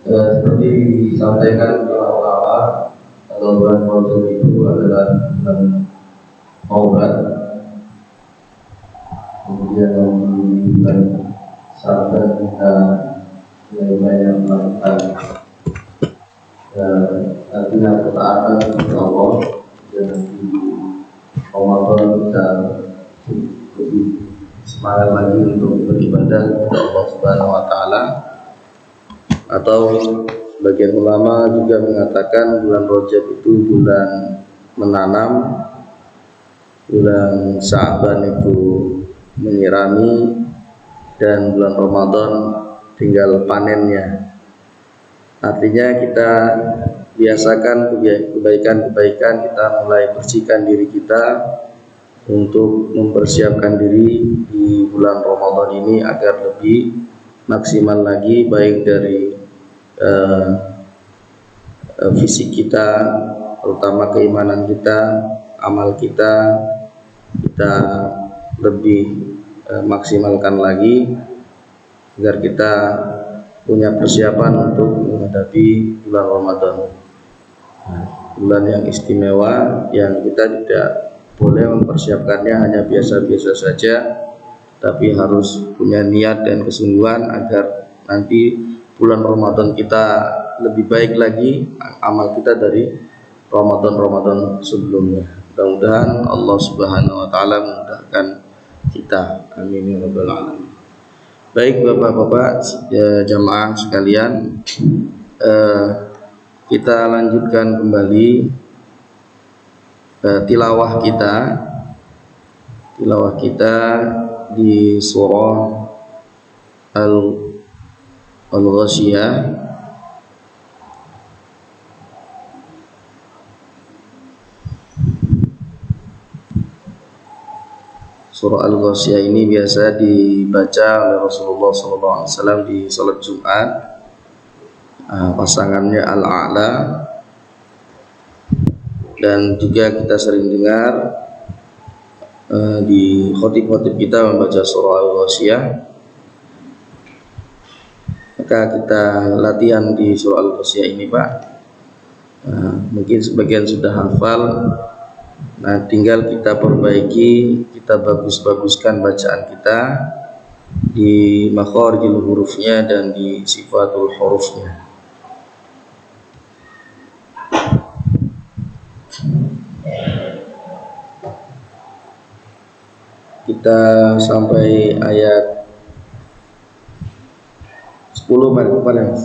Seperti disampaikan para ulama, kalau bulan Rajab itu adalah bulan taubat. Kemudian di bulan Sya'ban kita mulai banyak melakukan artinya ketaatan kepada Allah, dan di Ramadan kita lebih semangat lagi untuk beribadah kepada Allah Subhanahu wa Ta'ala. Atau sebagian ulama juga mengatakan bulan Rajab itu bulan menanam, bulan Sya'ban itu menyirami, dan bulan Ramadan tinggal panennya. Artinya kita biasakan kebaikan-kebaikan, kita mulai bersihkan diri kita untuk mempersiapkan diri di bulan Ramadan ini agar lebih maksimal lagi, baik dari fisik kita, terutama keimanan kita, amal kita lebih maksimalkan lagi agar kita punya persiapan untuk menghadapi bulan Ramadan, bulan yang istimewa yang kita tidak boleh mempersiapkannya hanya biasa-biasa saja, tapi harus punya niat dan kesungguhan agar nanti bulan Ramadan kita lebih baik lagi amal kita dari Ramadan sebelumnya. Mudah-mudahan Allah Subhanahu wa Ta'ala memudahkan kita. Amin ya rabbal alamin. Baik Bapak-bapak jamaah sekalian, kita lanjutkan kembali tilawah kita di surah Al-Ghasyiyah. Surah Al-Ghasyiyah ini biasa dibaca oleh Rasulullah SAW di salat Jumat. Pasangannya Al-A'la, dan juga kita sering dengar di khotib-khotib kita membaca surah Al-Ghasyiyah. Maka kita latihan di surah Al-Ghasyiyah ini, Pak. Mungkin sebagian sudah hafal. Nah, tinggal kita perbaiki, kita bagus-baguskan bacaan kita di makharijul hurufnya dan di sifatul hurufnya. Kita sampai ayat 10 kemarin.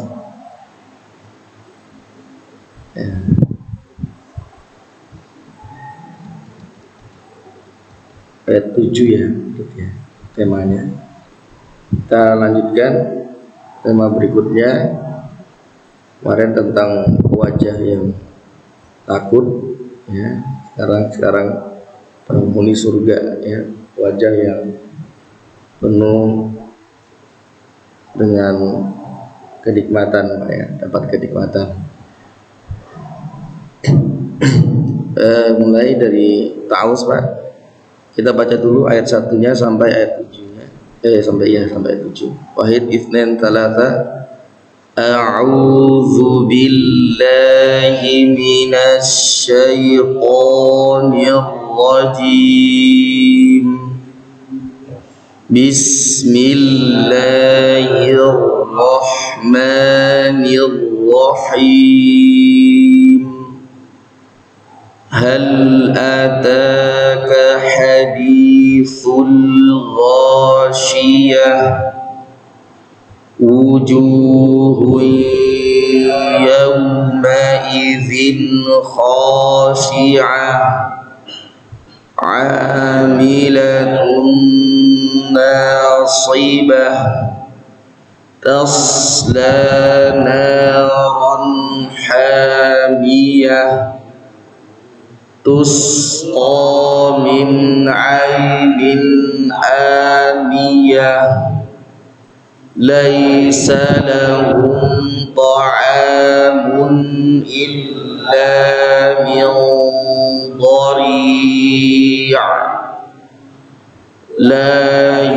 Ayat 7 ya, temanya. Kita lanjutkan tema berikutnya. Kemarin tentang wajah yang takut, ya. Sekarang penghuni surga, ya, wajah yang penuh dengan kenikmatan, ya, dapat kenikmatan. Mulai dari Ta'awuz, Pak. Kita baca dulu ayat 1-nya sampai ayat 7-nya. Sampai ayat 7. Wahid itsnain tsalatsa. A'udzu billahi minasy syaithanir rajim. Bismillahirrahmanirrahim. Hal ataka hadithul ghashiyah. Wujuhun yawma idzin khashi'ah. Amilatun nasibah. Tasla naran hamiyah. Tusqa min 'ainin aniyah. Laisa lahum ta'amun illa min dhari'. La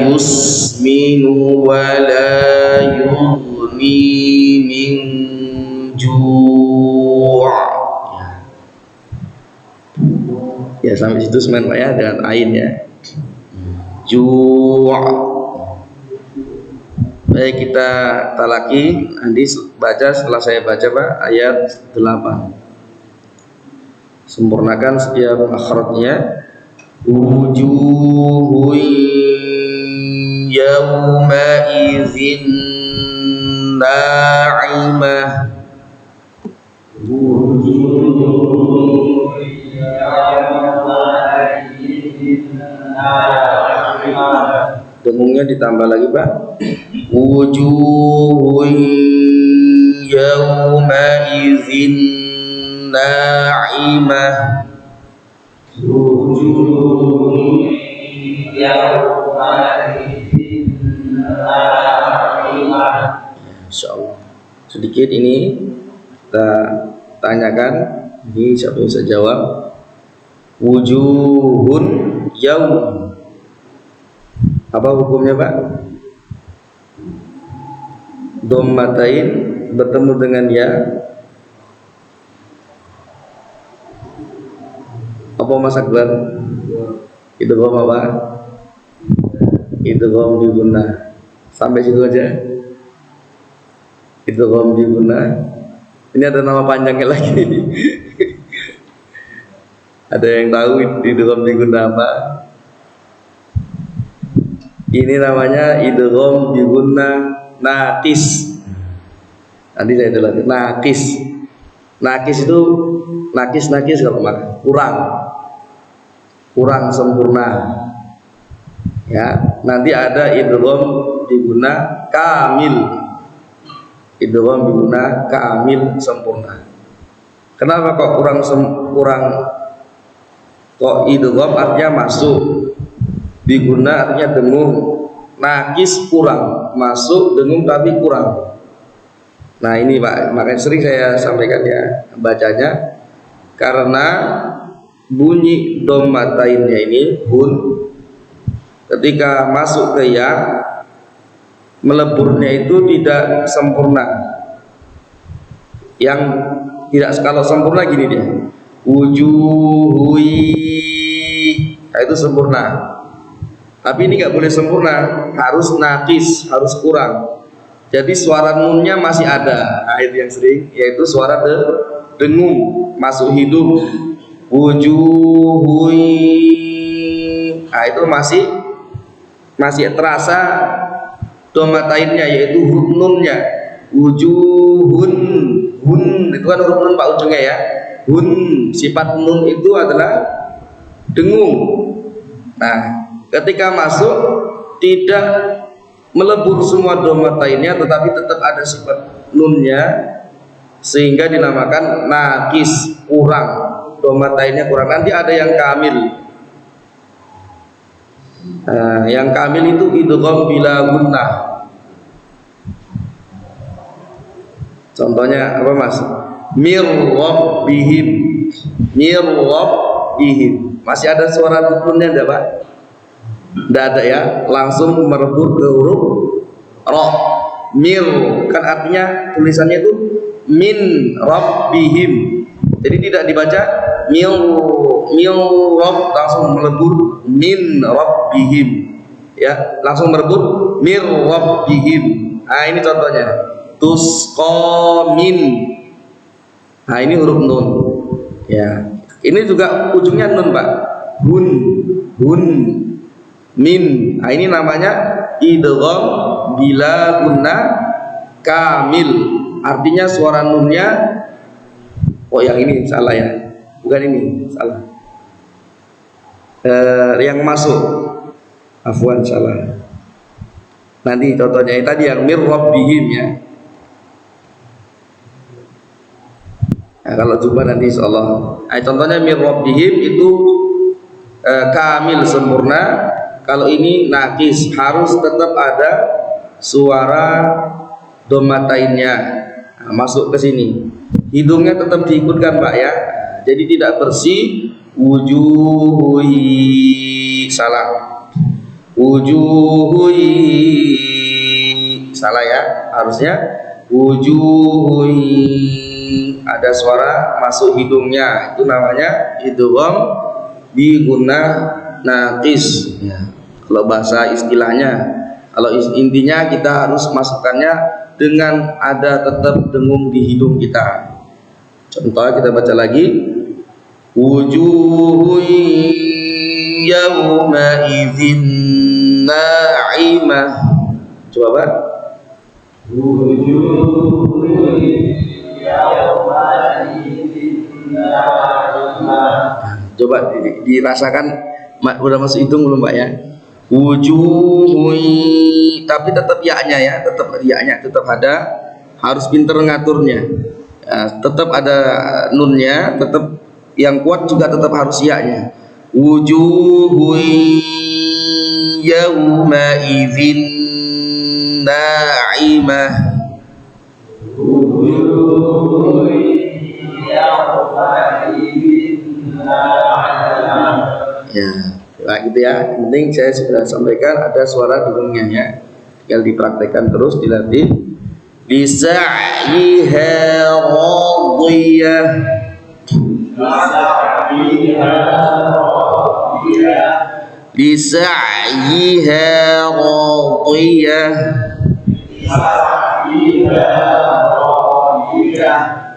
yusminu wa la yughni min Ya sampai situ semen Pak ya, dengan ain ya. Ju'. Baik, kita talaki. Nanti baca setelah saya baca Pak ayat 8. Sempurnakan setiap akhiratnya. Wujuhun yawma idzin na'imah. Dengungnya ditambah lagi Pak. Wujuhun yawma idzin na'imah. Wujuhun yawma idzin na'imah. Insyaallah. Sedikit ini kita tanyakan, ini siapa yang bisa jawab? Wujuhun yaum, apa hukumnya Pak? Dhammatain bertemu dengan ya, apa Mas Akbar? Idgham apa? Idgham bi gunnah. Sampai situ aja. Idgham bi gunnah. Ini ada nama panjangnya lagi. Ada yang tahu idgham bi gunnah apa? Ini namanya idgham bi gunnah naqis. Nanti saya jelaskan naqis. Naqis itu nakis kalau maka kurang sempurna. Ya, nanti ada idgham bi gunnah kamil. Idgham bi gunnah kamil sempurna. Kenapa kok kok idgham artinya masuk, bi gunnah artinya dengung, nakis kurang, masuk dengung tapi kurang. Nah ini Pak, makanya sering saya sampaikan ya bacanya, karena bunyi dhammatainnya ini hun ketika masuk ke ya, meleburnya itu tidak sempurna. Yang tidak, kalau sempurna gini dia, wujuhui, nah itu sempurna. Tapi ini nggak boleh sempurna, harus nakis, harus kurang. Jadi suara nunnya masih ada. Nah, itu yang sering, yaitu suara dengung masuk hidung. Wujuhui, nah itu masih terasa dhammatainnya, yaitu huruf nunnya. Wujuhun, hun itu kan huruf nun Pak ujungnya ya. Hun, sifat nun itu adalah dengung. Nah, ketika masuk tidak melebur semua dhammatainnya, tetapi tetap ada sifat nunnya, sehingga dinamakan nakis, kurang, dhammatainnya kurang. Nanti ada yang kamil. Nah, yang kamil itu idgham bila gunnah. Contohnya apa Mas? Mir rabbihim, masih ada suara nunnya enggak Pak? Tidak ada ya, langsung merebut ke huruf roh. Mir kan artinya tulisannya itu min rabbihim, jadi tidak dibaca mil rob, langsung melebur min rabbihim ya, langsung merebut mir rabbihim. Nah ini contohnya tusqamin. Nah ini huruf nun ya, ini juga ujungnya nun Pak, hun min. Nah ini namanya idgham bila gunnah kamil, artinya suara nunnya, oh yang ini salah ya, bukan ini salah, yang masuk, afwan salah. Nanti contohnya tadi yang mir rabbihim ya. Nah, kalau jumpa nanti insyaallah. Nah, contohnya mir rabbihim itu kamil sempurna. Kalau ini nakis, harus tetap ada suara dhammatainnya. Nah, masuk ke sini. Hidungnya tetap diikutkan Pak ya. Jadi tidak bersih. Wujuhui, salah. Wujuhui, salah ya. Harusnya wujuhun, ada suara masuk hidungnya, itu namanya idgham bi gunnah naqis ya. Kalau bahasa istilahnya, kalau intinya kita harus masukkannya dengan ada tetap dengung di hidung kita. Contoh kita baca lagi, wujuhun yawma idzin na'imah. Coba Pak. Wujuhun yawma idzin na'imah. Coba dirasakan udah masuk hidung belum Pak ya? Wujuhun, tapi tetap ya-nya ya, tetap ya-nya tetap ada, harus pinter ngaturnya. Tetap ada nunnya, tetap yang kuat juga tetap harus ya-nya. Wujuhun yawma idzin na'imah. Wujuhun yawma idzin na'imah. Ya, nah gitu ya. Penting saya sudah sampaikan ada suara dengungnya ya. Tinggal dipraktekkan terus, dilatih. Lisa'yiha radiyah. Lisa'yiha radiyah.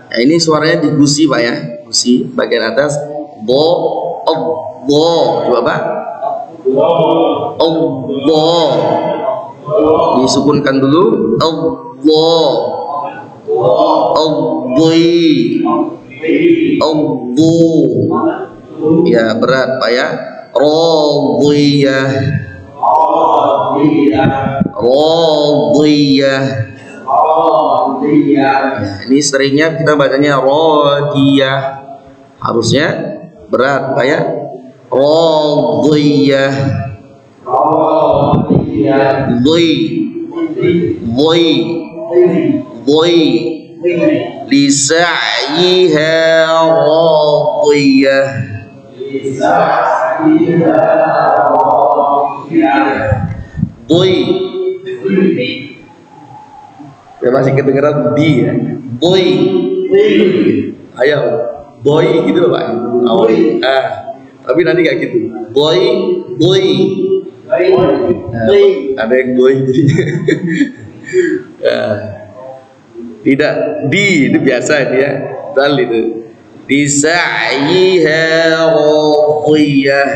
Nah, ini suaranya digusi Pak ya. Gusi bagian atas bo coba Pak. Allah. Disukunkan dulu. Allah. Ya berat Pak ya. Radiyah. Ya, ini seringnya kita bacanya radiyah. Harusnya berat Pak ya. Radiyah. Lisa'yiha radiyah. Ya masih kedengeran di ya. Ayo boy gitu loh Pak. Tapi nanti kayak gitu. Boy. Ada yang boy jadi. Tidak di itu biasa dia. Dal itu. Lisa'yiha radiyah.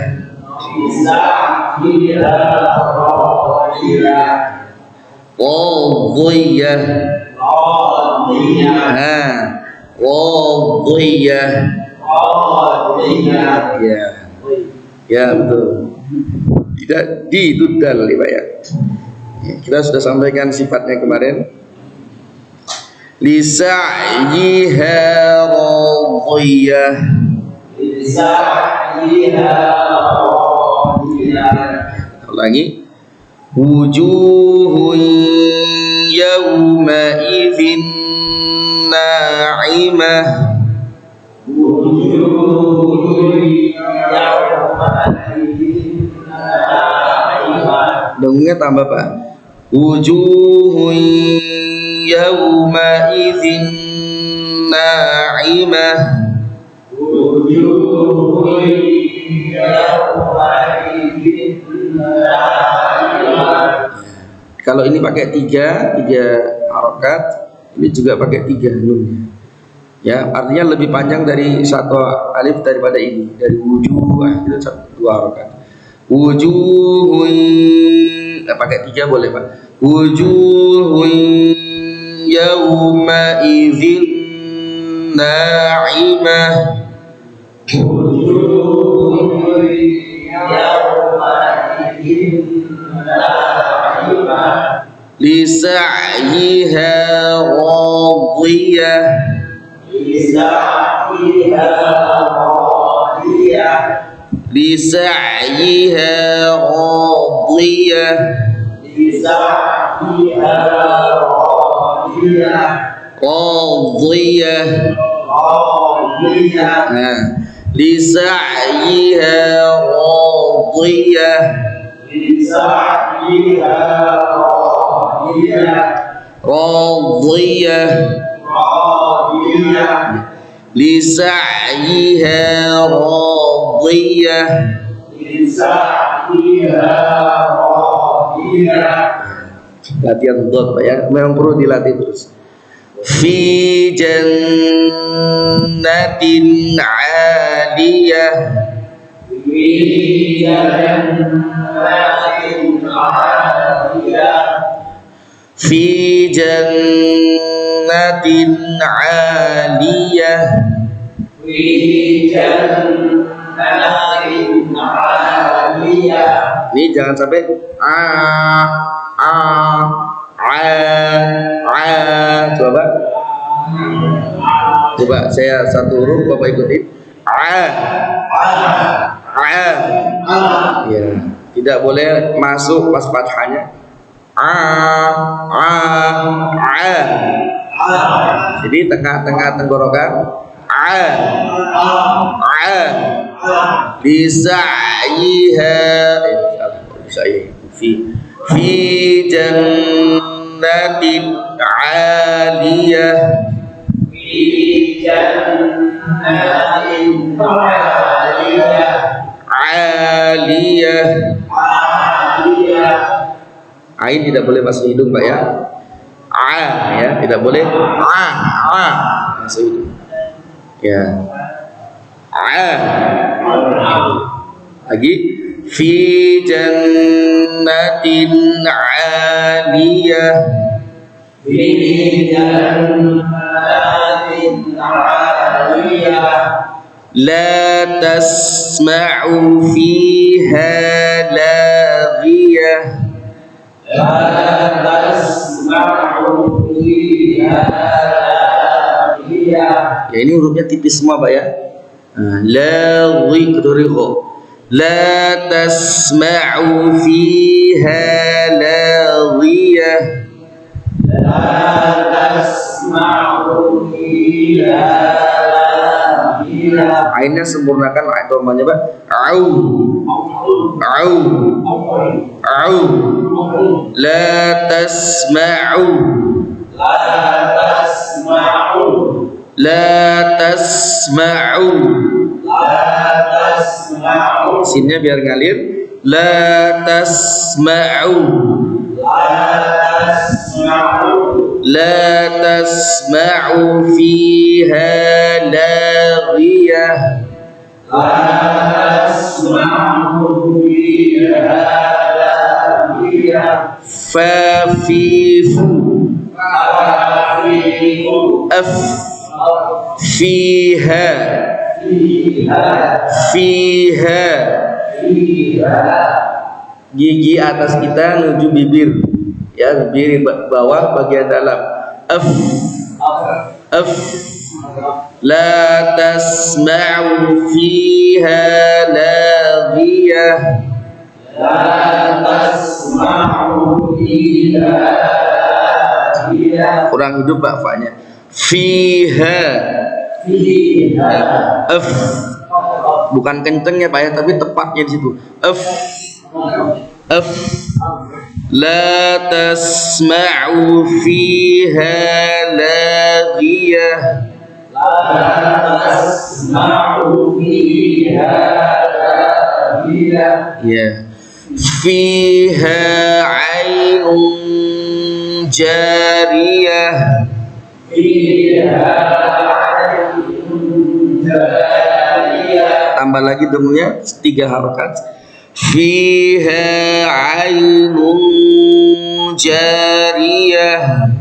Radiyah. Ya betul. Tidak di itu dal Pak ya. Kita sudah sampaikan sifatnya kemarin. Lisa'yiha radiyah. Ulangi. Wujuhun yawma idzin na'imah. Dengungnya tambah Pak. Wujuhun yawma idzin na'imah. Kalau ini pakai tiga harokat, ini juga pakai 3 nunnya. Ya, artinya lebih panjang dari satu alif daripada ini. Dari wujuh itu 2 harokat. Wujuhun, pakai 3 boleh Pak. Wujuhun yawma idzin na'imah. Lisa'yiha radiyah. Lisa'yiha radiyah. Radiyah. Lisa'yiha radiyah. radiyah lisa'yiha radiyah latihan dot Pak ya, memang perlu dilatih terus. Fi jannatin 'aliyah fi jannatin 'aliyah ini jangan sampai coba saya satu huruf Bapak ikuti ya, tidak boleh masuk pas fathahnya jadi tengah-tengah tenggorokan lisa'yiha fi jannatin 'aliyah ain tidak boleh masuk hidung Pak ya, ya tidak boleh masuk hidung ya, lagi fi jannatin 'aliyah la tasma'u fiha laghiyah ya ini hurufnya tipis semua Pak ya, laghi keduri kho la tasma'u fiha laghiyah ainnya sempurnakan domanya Pak, la tasma'u sinnya biar ngalir, la tasma'u fiha laghiyah fa fifu fiha gigi atas kita menuju bibir ya, bibir bawah bagian dalam la tasma'u fiha laghiyah kurang hidup Pak fa-nya fiha bukan kencengnya Pak ya, tapi tepatnya di situ la tasma'u fiha laghiyah ya fiha 'ainun jariyah tambah lagi dengunya 3 harokat fiha 'ainun jariyah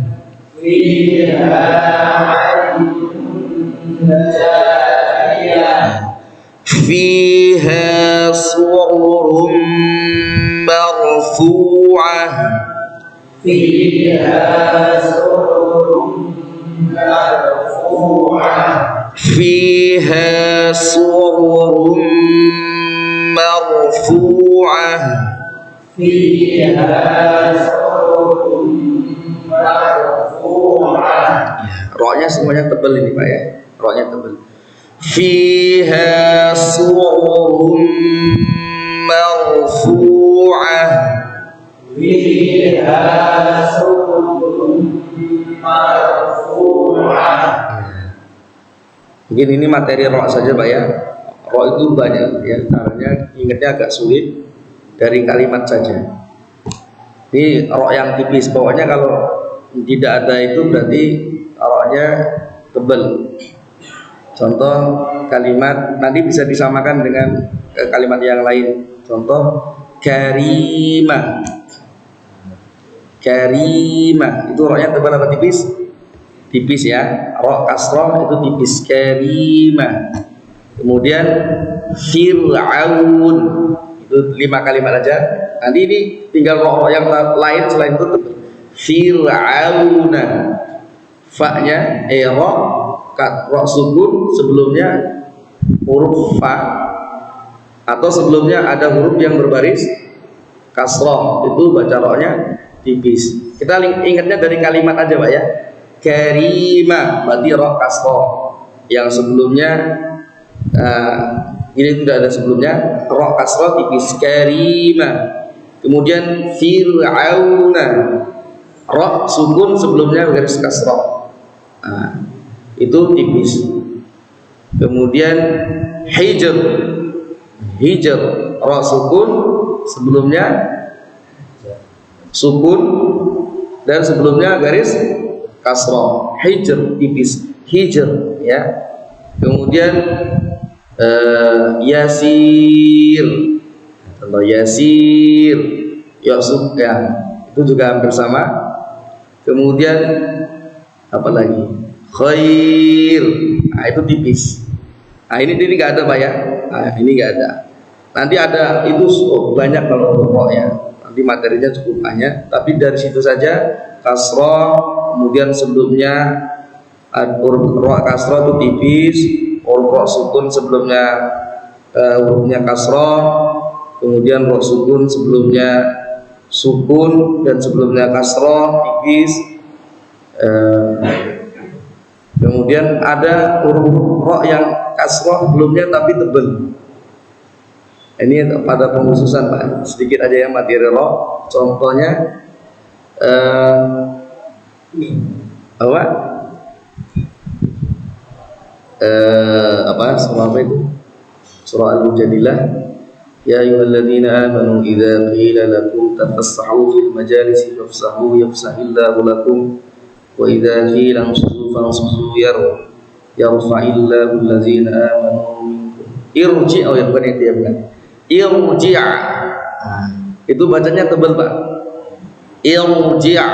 fiha sururun marfu'ah fiha sururun marfu'ah Roknya semuanya tebal ini Pak ya, roknya tebal. Fiha sururun marfu'ah. Fiha sururun Mungkin ini materi ro saja Pak ya. Ro itu banyak ya, caranya ingatnya agak sulit dari kalimat saja. Ini ro yang tipis, pokoknya kalau tidak ada itu berarti ro-nya tebal. Contoh kalimat nanti bisa disamakan dengan kalimat yang lain. Contoh karimah. Karimah itu ro-nya tebal apa tipis? Tipis ya. Ro kasroh itu tipis. Karimah. Kemudian Fir'aun itu 5 kalimat aja. Nanti ini tinggal ro yang lain selain itu. Fir'auna, fa-nya ro sukun sebelumnya huruf fa atau sebelumnya ada huruf yang berbaris kasroh, itu baca ro-nya tipis. Kita ingatnya dari kalimat aja Pak ya. Karimah berarti ro kasroh, yang sebelumnya ini tidak ada sebelumnya, ro kasroh tipis. Karimah. Kemudian Fir'auna, ro sukun sebelumnya garis kasroh, itu tipis. Kemudian hijr, hijr ro sukun sebelumnya sukun dan sebelumnya garis kasroh. Hijr tipis, hijr ya. Kemudian yasir, contoh yasir, yosuk ya, itu juga hampir sama. Kemudian apa lagi? Khair, nah itu tipis. Nah ini nggak ada Pak ya. Nah ini nggak ada. Nanti ada itu banyak kalau untuk ro ya. Nanti materinya cukup banyak. Tapi dari situ saja kasroh, kemudian sebelumnya huruf ro kasroh itu tipis, huruf ro sukun sebelumnya hurufnya kasroh, kemudian ro sukun sebelumnya sukun dan sebelumnya kasroh tipis. Kemudian ada huruf ro yang kasroh sebelumnya tapi tebal. Ini pada pengkhususan Pak, sedikit aja yang materi ro. Contohnya surah apa itu? Surah Al-Mujadilah. Ya ayyuhalladzina amanu idza qila lakum tafassahu fil majalisi fafsahu yafsahillahu lakum wa idza qila ansuzu fansuzu yarfa'illahu alladzina amanu minkum. Irji' ya bukan itu ya bukan. Irji'a. Itu bacanya tebal Pak. Irji'a.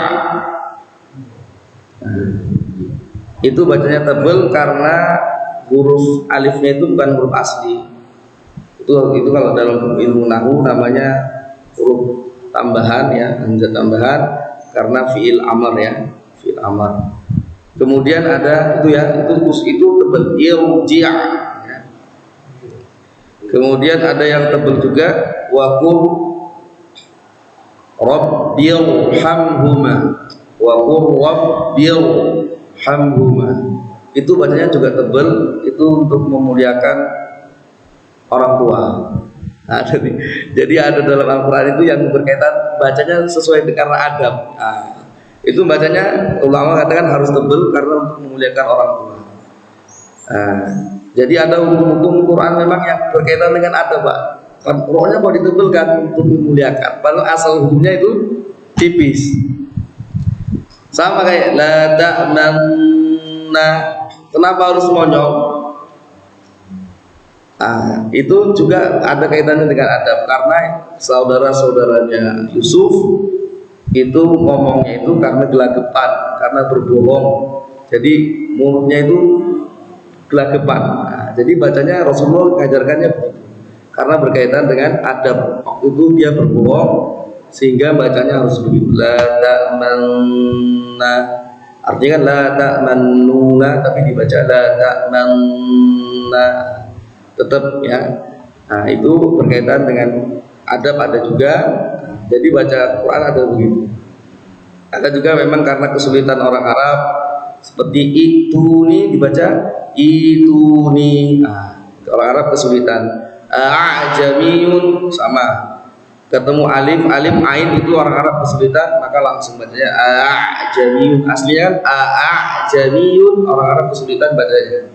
Itu bacanya tebal karena huruf alifnya itu bukan huruf asli. Itu kalau dalam ilmu nahwu namanya huruf tambahan ya, hamzah tambahan karena fiil amr ya, fiil amr. Kemudian ada itu ya, itu tebal irji'a ya. Kemudian ada yang tebal juga waqul rabbirhamhuma, waqul rabbirhamhuma. Itu bacanya juga tebal, itu untuk memuliakan orang tua. Nah, jadi ada dalam Al-Quran itu yang berkaitan bacanya sesuai dengan adab. Nah, itu bacanya ulama katakan harus tebal karena untuk memuliakan orang tua. Nah, jadi ada hukum-hukum Quran memang yang berkaitan dengan adab Pak. Pokoknya mau ditebelkan untuk memuliakan. Padahal asal hukumnya itu tipis. Sama kayak la ta'manna. Kenapa harus monyong? Nah, itu juga ada kaitannya dengan adab karena saudara-saudaranya Yusuf itu ngomongnya itu karena gelagapan, karena berbohong. Jadi mulutnya itu gelagapan. Nah, jadi bacanya Rasulullah mengajarkannya begitu. Karena berkaitan dengan adab. Waktu itu dia berbohong sehingga bacanya harus begitu. La ta'manna. Artinya kan la ta'mannuna tapi dibaca la ta'manna. Tetap ya. Nah, itu berkaitan dengan adab ada juga. Jadi baca Quran ada begitu. Ada juga memang karena kesulitan orang Arab seperti ituni dibaca ituni. Nah, orang Arab kesulitan. A'jamiyun sama. ketemu alif, ain itu orang Arab kesulitan, maka langsung bacanya a'jamiyun. Aslinya kan a'jamiyun, orang Arab kesulitan bacanya.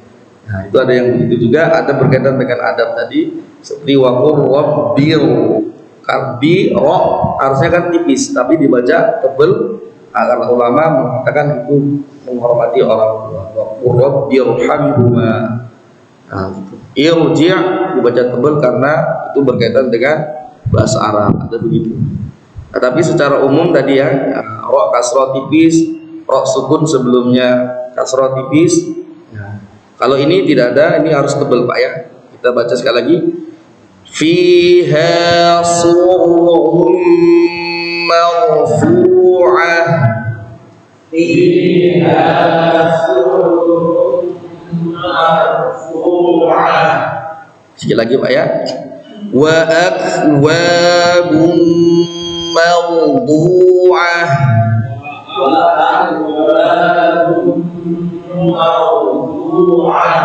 Nah, itu ada yang begitu juga, ada berkaitan dengan adab tadi, seperti waqur rabbil karbi ro, harusnya kan tipis tapi dibaca tebel, karena ulama mengatakan itu menghormati orang tua. Waqur rabbirhamhuma. Nah, gitu. Irji' dibaca tebel karena itu berkaitan dengan bahasa Arab, ada begitu. Nah, tapi secara umum tadi ya, ro kasroh tipis, ro sukun sebelumnya kasroh tipis. Nah, kalau ini tidak ada, ini harus tebal Pak ya. Kita baca sekali lagi. Fiha sururun marfu'ah. Fiha sururun marfu'ah. Sekali lagi Pak ya. Wa akwabun mawdu'ah. Wa akwabun mawdu'ah.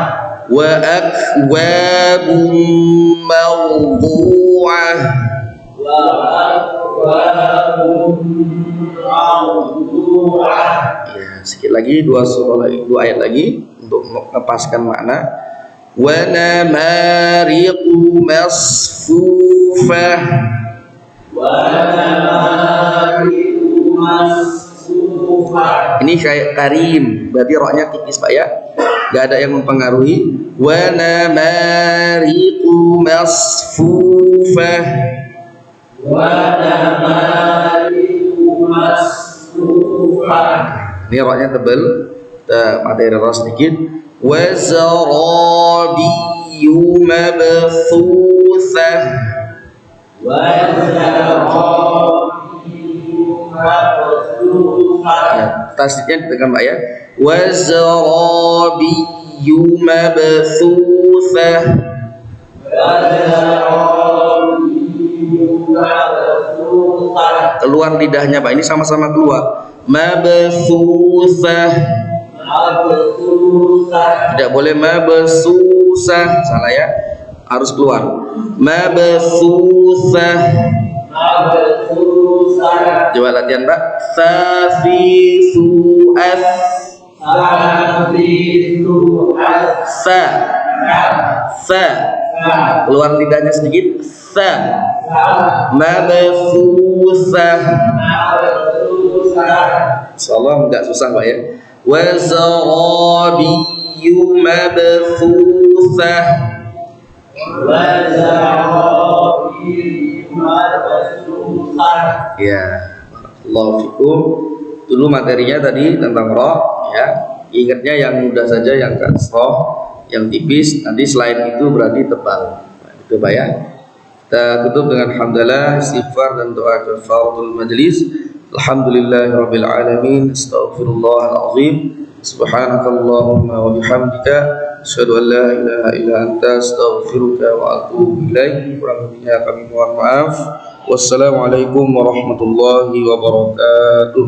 Wa akwabun mawdu'ah. Wa akwabun mawdu'ah. Ya, sekali lagi dua ayat lagi untuk melepaskan makna. Wa namariqu masfufah. Wa namariqu masfufah. Ini kayak karim, berarti roknya tipis Pak ya, gak ada yang mempengaruhi. Wa namariqu masfufah. Wa namariqu masfufah. Ini roknya tebal, kita materi ros sedikit. Wa zarabiyyu mabthusah. Wa zarabiyyu mabthusah. Tasdidnya ditekan Pak ya. Wa zarabiyyu mabthusah. Wa zarabiyyu mabthusah. Keluar lidahnya Pak, ini sama-sama keluar. Mabthusah. Tidak boleh mabsusah, salah ya, harus keluar. Mabsusah. Coba latihan Pak. Safisu'as. Sa. Sa. Keluar lidahnya sedikit. Sa. Mabsusah. Insyaallah enggak susah Pak ya. Wa zarabiyyu mabthusah. Wa zarabiyyu mabthusah. Ya, barakallahu fikum. Dulu materinya tadi tentang roh ya. Ingatnya yang mudah saja, yang kasroh, yang tipis. Nanti selain itu berarti tebal. Nah, itu Pak ya. Kita tutup dengan hamdalah, istighfar dan doa kafaratul majlis. Alhamdulillahirabbil alamin. Astaghfirullahalazim. Subhanakallahumma wa bihamdika asyhadu an la ilaha illa anta astaghfiruka wa atubu ilaik. Kurang lebihnya kami mohon maaf. Wassalamualaikum warahmatullahi wabarakatuh.